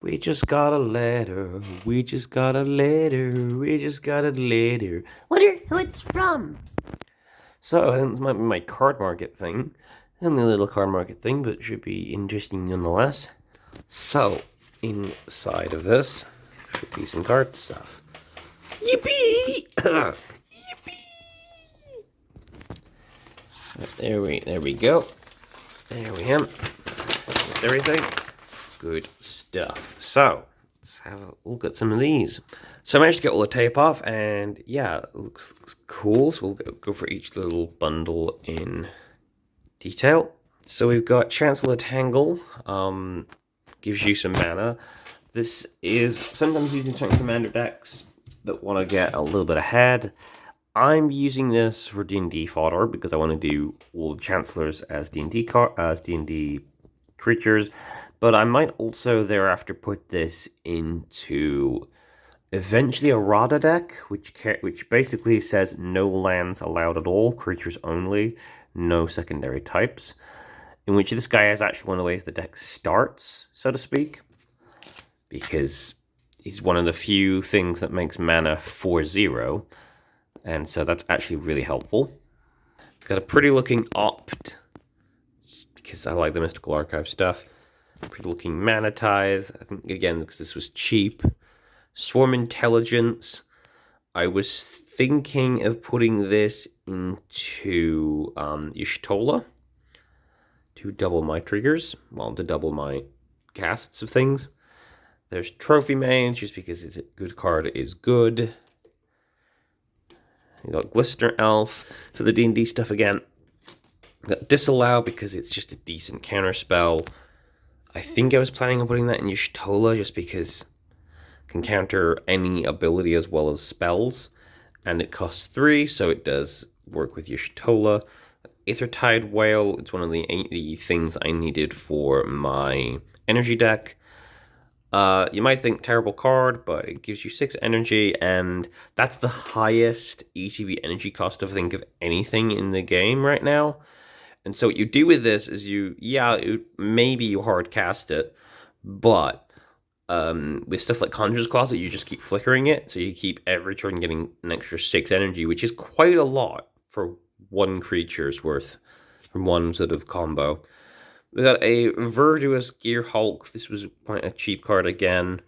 We just got a letter. We just got a letter. We just got a letter. Wonder who it's from. So, I think this might be my card market thing. Only a little card market thing, but it should be interesting nonetheless. So, inside of this should be some card stuff. Yippee! there we go. There we am. That's everything. Good stuff. So, let's have a look at some of these. So I managed to get all the tape off, and yeah, it looks cool. So we'll go for each little bundle in detail. So we've got Chancellor Tangle, gives you some mana. This is sometimes used in certain commander decks that want to get a little bit ahead. I'm using this for D&D fodder because I want to do all the Chancellors as D&D creatures, but I might also thereafter put this into eventually a Rada deck, which basically says no lands allowed at all, creatures only, no secondary types. In which this guy is actually one of the ways the deck starts, so to speak, because he's one of the few things that makes mana 4/0, and so that's actually really helpful. It's got a pretty looking opt, because I like the Mystical Archive stuff. Pretty looking Mana Tithe, I think again because this was cheap. Swarm Intelligence. I was thinking of putting this into Y'shtola to double my triggers, well, to double my casts of things. There's Trophy Mage, just because it's a good card is good. You got Glistener Elf for the D&D stuff again. Got Disallow because it's just a decent counter spell. I think I was planning on putting that in Y'shtola just because it can counter any ability as well as spells, and it costs 3, so it does work with Y'shtola. Aethertide Whale, it's one of the things I needed for my energy deck. You might think terrible card, but it gives you 6 energy, and that's the highest ETB energy cost of, I think, of anything in the game right now. And so what you do with this is maybe you hard cast it, but with stuff like Conjurer's Closet, you just keep flickering it, so you keep every turn getting an extra 6 energy, which is quite a lot for one creature's worth from one sort of combo. We got a Verdurous Gear Hulk. This was quite a cheap card again.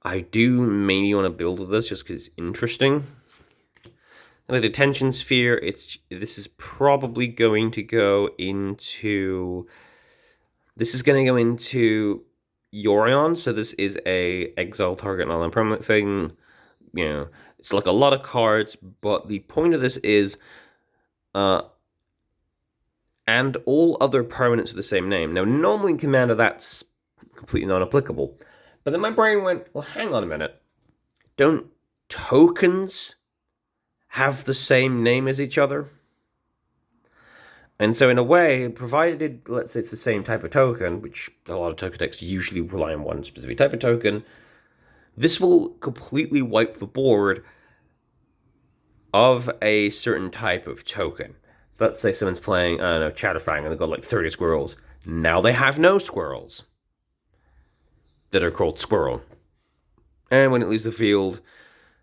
I do maybe want to build this just because it's interesting. The Detention Sphere. This is probably going to go into. This is going to go into Yorion. So this is a exile target non-permanent thing. You know, it's like a lot of cards, but the point of this is, and all other permanents with the same name. Now, normally in Commander, that's completely non-applicable. But then my brain went, well, hang on a minute. Don't tokens have the same name as each other? And so in a way, provided, let's say it's the same type of token, which a lot of token decks usually rely on one specific type of token, this will completely wipe the board of a certain type of token. So let's say someone's playing, I don't know, Chatterfang, and they've got like 30 squirrels. Now they have no squirrels that are called squirrel. And when it leaves the field,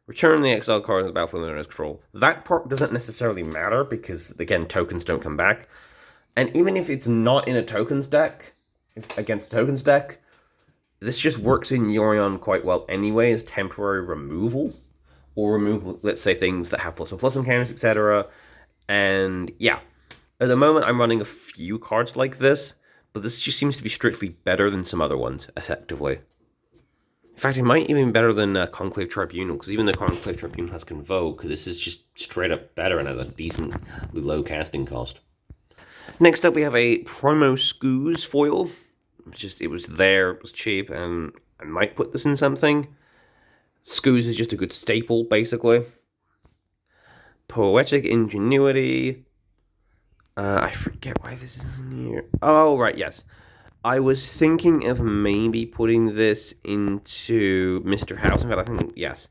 return the exiled card in the battlefield under its control. That part doesn't necessarily matter because, again, tokens don't come back. And even if it's not in a tokens deck, against a tokens deck, this just works in Yorion quite well anyway as temporary removal. Or remove, let's say, things that have plus one counters, etc. And yeah, at the moment I'm running a few cards like this, but this just seems to be strictly better than some other ones, effectively. In fact, it might even be better than Conclave Tribunal, because even the Conclave Tribunal has Convoke, this is just straight up better and has a decently low casting cost. Next up, we have a Promo Scoos foil. It was there, it was cheap, and I might put this in something. Scoos is just a good staple, basically. Poetic Ingenuity. I forget why this is in here. Oh, right, yes. I was thinking of maybe putting this into Mr. House. In fact, I think, yes.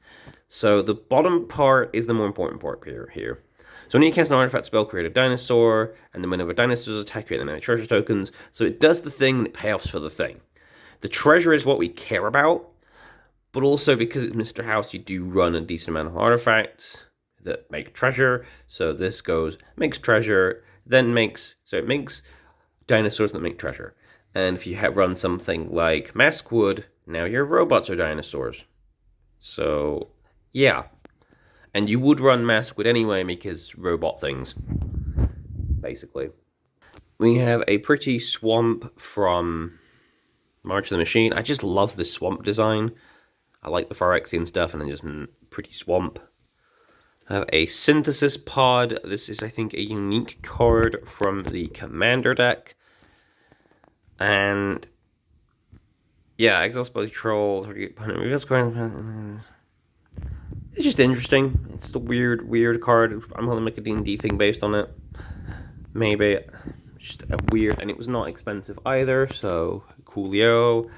So the bottom part is the more important part here. So when you cast an artifact spell, create a dinosaur, and then whenever dinosaurs attack, create the mana treasure tokens. So it does the thing and it payoffs for the thing. The treasure is what we care about, but also because it's Mr. House, you do run a decent amount of artifacts that make treasure. So this goes, makes treasure, then makes, so it makes dinosaurs that make treasure. And if you have run something like Maskwood, now your robots are dinosaurs. So, yeah. And you would run Maskwood anyway because robot things, basically. We have a pretty swamp from March of the Machine. I just love the swamp design. I like the Phyrexian stuff, and then just pretty swamp. I have a synthesis pod. This is, I think, a unique card from the Commander deck. And yeah, exhaust body troll. It's just interesting. It's a weird card. I'm gonna make a D&D thing based on it. Maybe. Just a weird, and it was not expensive either. So coolio.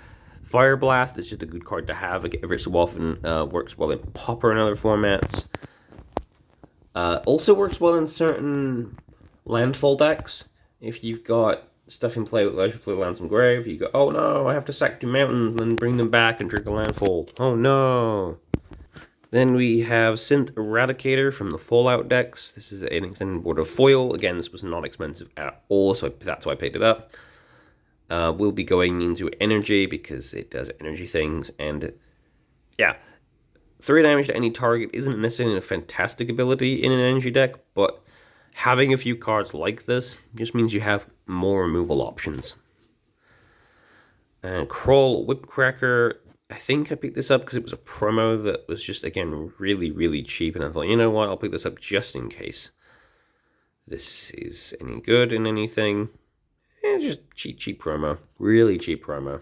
Fire Blast is just a good card to have every so often. Works well in Pauper and other formats. Also works well in certain landfall decks. If you've got stuff in play with Leisure Play Lands and Grave, you go, oh no, I have to sack 2 mountains and then bring them back and trigger landfall. Oh no. Then we have Synth Eradicator from the Fallout decks. This is an extended board of foil. Again, this was not expensive at all, so that's why I picked it up. We'll be going into energy because it does energy things, and yeah, 3 damage to any target isn't necessarily a fantastic ability in an energy deck, but having a few cards like this just means you have more removal options. And Crawl Whipcracker, I think I picked this up because it was a promo that was just, again, really cheap, and I thought, you know what, I'll pick this up just in case this is any good in anything. Just cheap promo. Really cheap promo.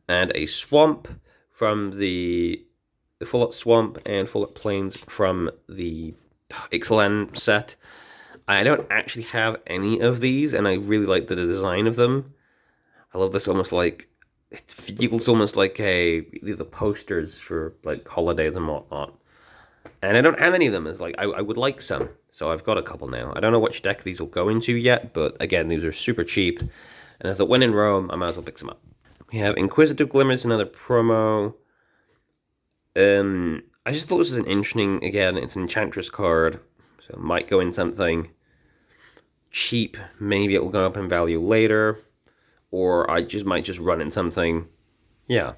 And a Swamp from the Fallout Swamp and Fallout Plains from the Ixalan set. I don't actually have any of these, and I really like the design of them. I love this almost like, it feels almost like the posters for like holidays and whatnot. And I don't have any of them. It's like, I would like some. So I've got a couple now. I don't know which deck these will go into yet, but again, these are super cheap. And I thought, when in Rome, I might as well pick some up. We have Inquisitive Glimmers, another promo. I just thought this was an interesting, again, it's an Enchantress card. So it might go in something cheap. Maybe it will go up in value later. Or I might just run in something. Yeah.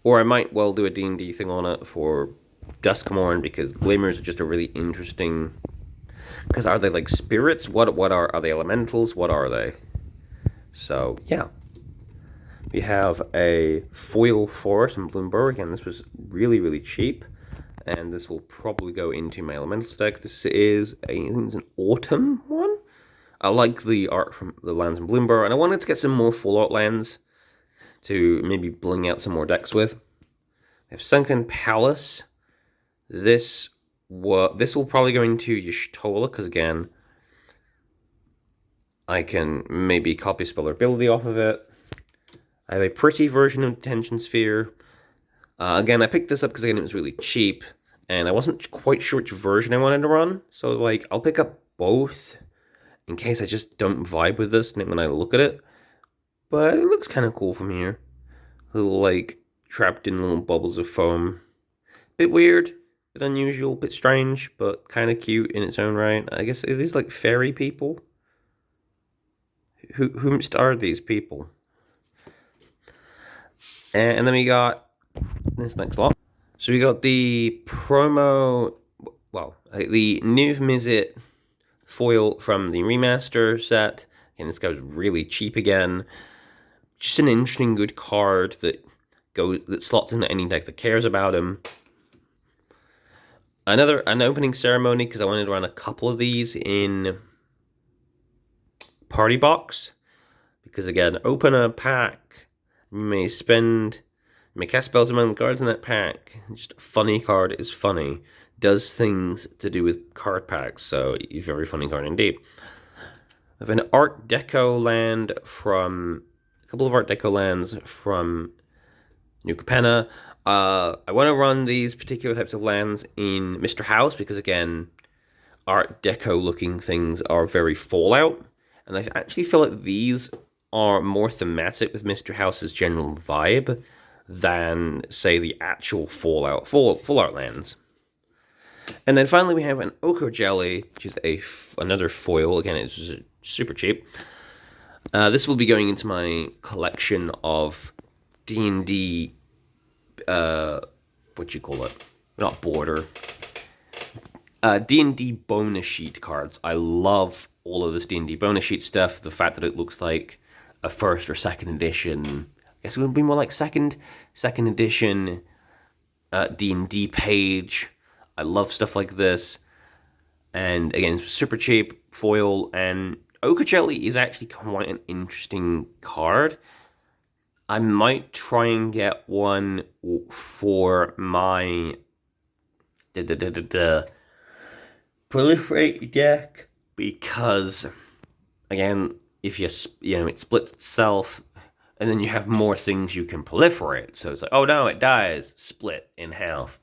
Or I might well do a D&D thing on it for Duskmorn, because Glimmers are just a really interesting... Because are they like spirits? What are they elementals? What are they? So, yeah. We have a foil forest in Bloomberg. Again, this was really cheap. And this will probably go into my elementals deck. This is I think it's an autumn one. I like the art from the lands in Bloomberg, and I wanted to get some more Fallout lands to maybe bling out some more decks with. We have Sunken Palace. This will probably go into Y'shtola, because again, I can maybe copy spell ability off of it. I have a pretty version of Detention Sphere. Again, I picked this up because again it was really cheap, and I wasn't quite sure which version I wanted to run, so I was like, I'll pick up both in case I just don't vibe with this when I look at it. But it looks kind of cool from here. A little like trapped in little bubbles of foam. Bit weird, bit unusual, bit strange, but kind of cute in its own right. I guess, are these like fairy people? Who are these people? And then we got this next lot. So we got the promo, well, the Niv Mizzet foil from the remaster set. And this guy's really cheap again. Just an interesting, good card that slots into any deck that cares about him. An opening ceremony, because I wanted to run a couple of these in Party Box. Because again, open a pack. You may cast spells among the cards in that pack. Just a funny card is funny. Does things to do with card packs, so a very funny card indeed. I have an Art Deco land from... a couple of Art Deco lands from New Capenna. I want to run these particular types of lands in Mr. House, because again, Art Deco looking things are very Fallout. And I actually feel like these are more thematic with Mr. House's general vibe than, say, the actual Fallout lands. And then finally we have an ochre jelly, which is another foil. Again, it's super cheap. This will be going into my collection of D&D, what you call it? Not border. D&D bonus sheet cards. I love all of this D&D bonus sheet stuff. The fact that it looks like a first or second edition, I guess it would be more like second edition D&D page. I love stuff like this. And again, super cheap foil, and Ochre Jelly is actually quite an interesting card. I might try and get one for my proliferate deck, because again, if it splits itself, and then you have more things you can proliferate. So it's like, oh no, it dies, split in half,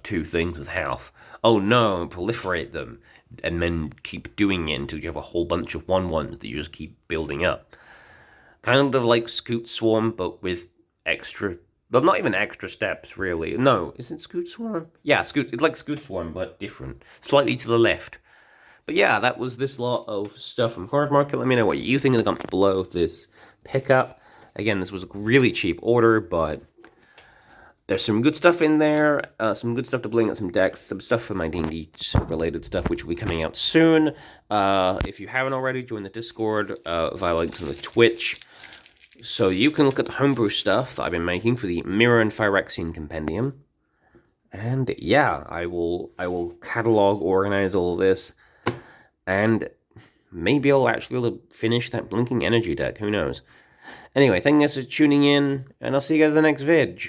two things with half. Oh no, proliferate them, and then keep doing it until you have a whole bunch of 1/1s that you just keep building up. Kind of like Scoot Swarm, but with extra, well, not even extra steps, really. No, isn't Scoot Swarm? Yeah, it's like Scoot Swarm, but different. Slightly to the left. But yeah, that was this lot of stuff from Card Market. Let me know what you think in the comments below this pickup. Again, this was a really cheap order, but there's some good stuff in there, some good stuff to bling out some decks, some stuff for my D&D related stuff, which will be coming out soon. If you haven't already, join the Discord via links on the Twitch, so you can look at the homebrew stuff that I've been making for the Mirror and Phyrexian Compendium. And yeah, I will catalog, organize all of this, and maybe I'll actually be able to finish that Blinking Energy deck, who knows. Anyway, thank you guys for tuning in, and I'll see you guys in the next vid.